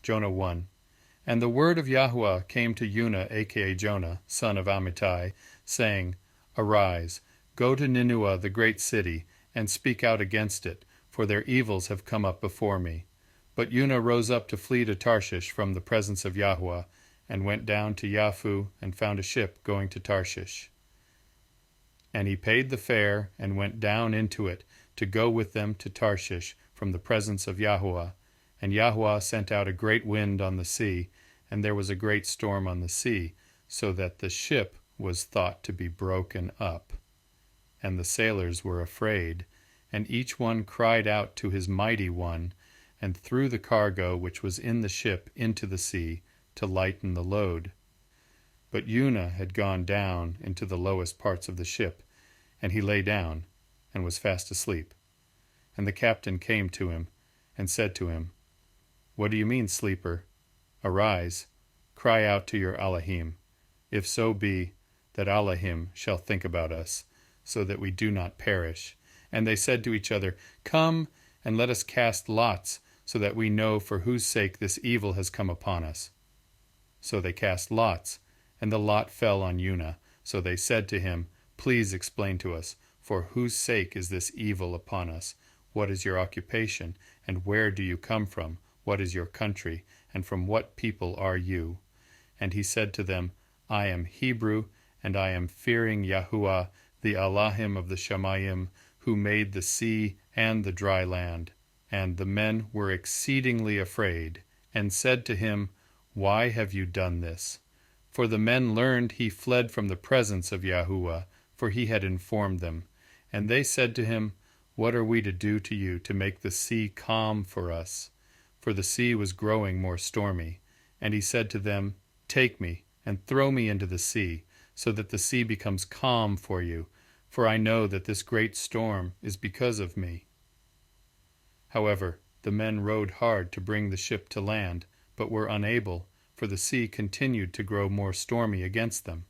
Jonah 1. And the word of Yahuwah came to Jonah, aka Jonah, son of Amittai, saying, Arise, go to Nineveh, the great city, and speak out against it, for their evils have come up before me. But Jonah rose up to flee to Tarshish from the presence of Yahuwah, and went down to Yaphu, and found a ship going to Tarshish. And he paid the fare, and went down into it, to go with them to Tarshish from the presence of Yahuwah. And Yahuwah sent out a great wind on the sea, and there was a great storm on the sea, so that the ship was thought to be broken up. And the sailors were afraid, and each one cried out to his mighty one, and threw the cargo which was in the ship into the sea, to lighten the load. But Jonah had gone down into the lowest parts of the ship, and he lay down, and was fast asleep. And the captain came to him, and said to him, What do you mean, sleeper? Arise, cry out to your Elohim, if so be that Elohim shall think about us, so that we do not perish. And they said to each other, Come, and let us cast lots, so that we know for whose sake this evil has come upon us. So they cast lots, and the lot fell on Jonah. So they said to him, Please explain to us, for whose sake is this evil upon us? What is your occupation, and where do you come from? What is your country, and from what people are you? And he said to them, I am Hebrew, and I am fearing Yahuwah, the Elohim of the Shamayim, who made the sea and the dry land. And the men were exceedingly afraid, and said to him, Why have you done this? For the men learned he fled from the presence of Yahuwah, for he had informed them. And they said to him, What are we to do to you to make the sea calm for us? For the sea was growing more stormy. And he said to them, Take me, and throw me into the sea, so that the sea becomes calm for you, for I know that this great storm is because of me. However, the men rowed hard to bring the ship to land, but were unable, for the sea continued to grow more stormy against them.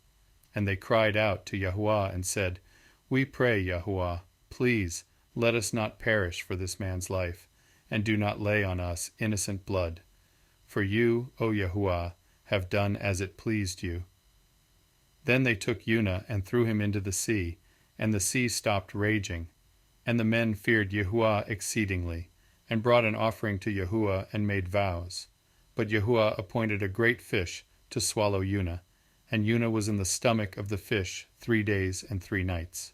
And they cried out to Yahuwah and said, We pray, Yahuwah, please let us not perish for this man's life, and do not lay on us innocent blood. For you, O Yahuwah, have done as it pleased you. Then they took Jonah and threw him into the sea, and the sea stopped raging. And the men feared Yahuwah exceedingly, and brought an offering to Yahuwah and made vows. But Yahuwah appointed a great fish to swallow Jonah, and Jonah was in the stomach of the fish 3 days and 3 nights.